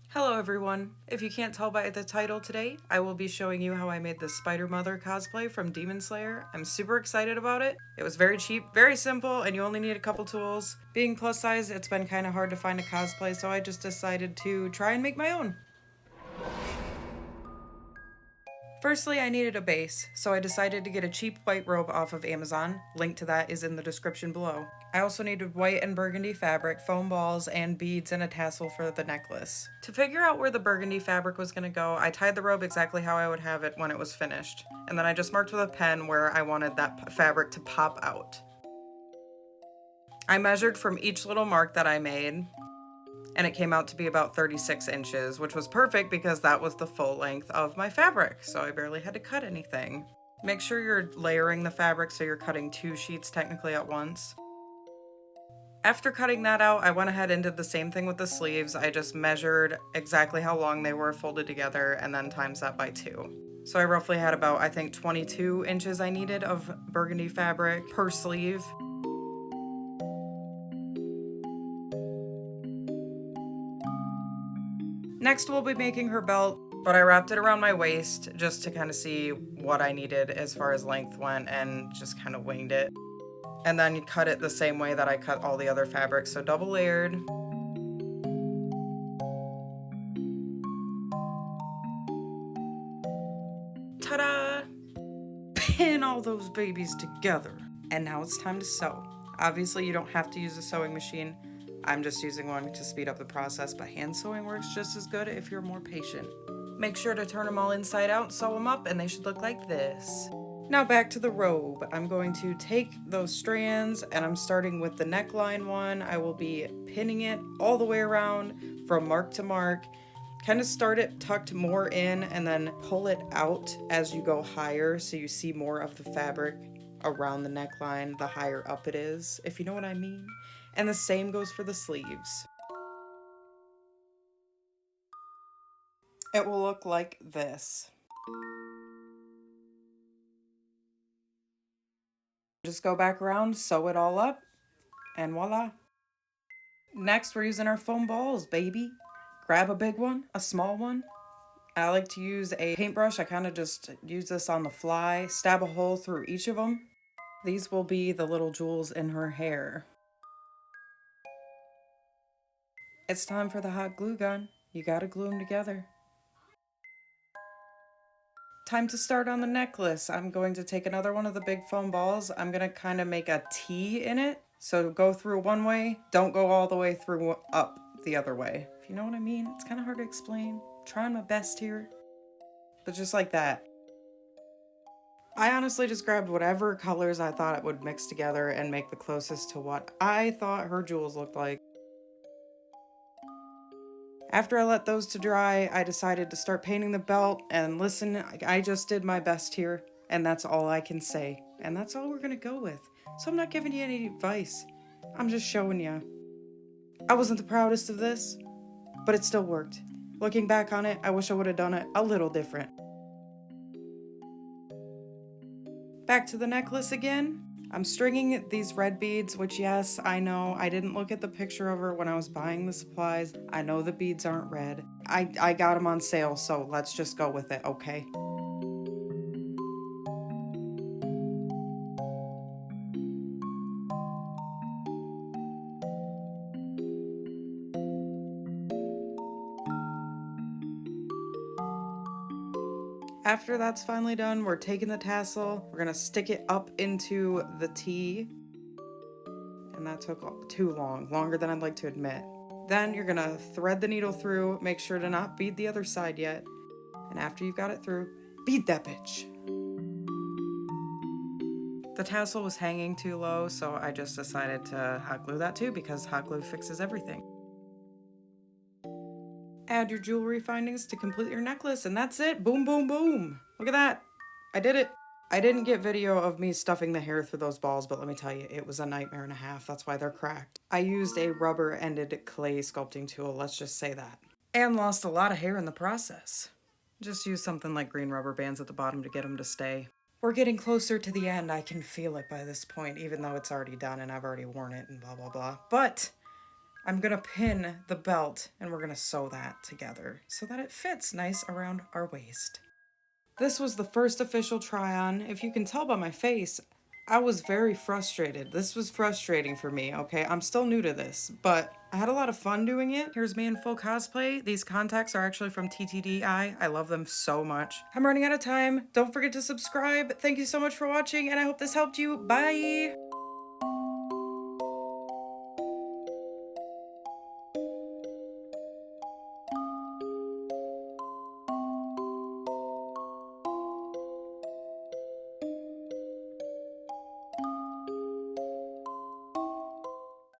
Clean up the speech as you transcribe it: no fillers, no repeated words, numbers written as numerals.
Hello everyone! If you can't tell by the title today, I will be showing you how I made the Spider Mother cosplay from Demon Slayer. I'm super excited about it. It was very cheap, very simple, and you only need a couple tools. Being plus size, it's been kind of hard to find a cosplay, so I just decided to try and make my own. Firstly, I needed a base, so I decided to get a cheap white robe off of Amazon. Link to that is in the description below. I also needed white and burgundy fabric, foam balls, and beads and a tassel for the necklace. To figure out where the burgundy fabric was gonna go, I tied the robe exactly how I would have it when it was finished. And then I just marked with a pen where I wanted that fabric to pop out. I measured from each little mark that I made, and it came out to be about 36 inches, which was perfect because that was the full length of my fabric, so I barely had to cut anything. Make sure you're layering the fabric so you're cutting 2 sheets technically at once. After cutting that out, I went ahead and did the same thing with the sleeves. I just measured exactly how long they were folded together and then times that by 2. So I roughly had about, I think, 22 inches I needed of burgundy fabric per sleeve. Next we'll be making her belt, but I wrapped it around my waist just to kind of see what I needed as far as length went and just kind of winged it. And then you cut it the same way that I cut all the other fabrics, so double layered. Ta-da! Pin all those babies together. And now it's time to sew. Obviously you don't have to use a sewing machine. I'm just using one to speed up the process, but hand sewing works just as good if you're more patient. Make sure to turn them all inside out, sew them up, and they should look like this. Now back to the robe. I'm going to take those strands, and I'm starting with the neckline one. I will be pinning it all the way around from mark to mark. Kind of start it tucked more in and then pull it out as you go higher so you see more of the fabric around the neckline the higher up it is, if you know what I mean. And the same goes for the sleeves. It will look like this. Just go back around, sew it all up, and voila. Next, we're using our foam balls, baby. Grab a big one, a small one. I like to use a paintbrush. I kind of just use this on the fly, stab a hole through each of them. These will be the little jewels in her hair. It's time for the hot glue gun. You gotta glue them together. Time to start on the necklace. I'm going to take another one of the big foam balls. I'm gonna kind of make a T in it. So go through one way, don't go all the way through up the other way. If you know what I mean, it's kind of hard to explain. I'm trying my best here, but just like that. I honestly just grabbed whatever colors I thought it would mix together and make the closest to what I thought her jewels looked like. After I let those to dry, I decided to start painting the belt, and listen, I just did my best here, and that's all I can say. And that's all we're gonna go with. So I'm not giving you any advice. I'm just showing you. I wasn't the proudest of this, but it still worked. Looking back on it, I wish I would have done it a little different. Back to the necklace again. I'm stringing these red beads, which yes, I know, I didn't look at the picture of her when I was buying the supplies. I know the beads aren't red. I got them on sale, so let's just go with it, okay? After that's finally done, we're taking the tassel, we're gonna stick it up into the T, and that took too long, longer than I'd like to admit. Then you're gonna thread the needle through, make sure to not bead the other side yet, and after you've got it through, bead that bitch. The tassel was hanging too low, so I just decided to hot glue that too because hot glue fixes everything. Add your jewelry findings to complete your necklace, and that's it. Boom, boom, boom. Look at that. I did it. I didn't get video of me stuffing the hair through those balls, but let me tell you, it was a nightmare and a half. That's why they're cracked. I used a rubber-ended clay sculpting tool, let's just say that. And lost a lot of hair in the process. Just use something like green rubber bands at the bottom to get them to stay. We're getting closer to the end. I can feel it by this point, even though it's already done and I've already worn it and blah, blah, blah. But I'm gonna pin the belt and we're gonna sew that together so that it fits nice around our waist. This was the first official try on. If you can tell by my face, I was very frustrated. This was frustrating for me, okay? I'm still new to this, but I had a lot of fun doing it. Here's me in full cosplay. These contacts are actually from TTDI. I love them so much. I'm running out of time. Don't forget to subscribe. Thank you so much for watching, and I hope this helped you. Bye!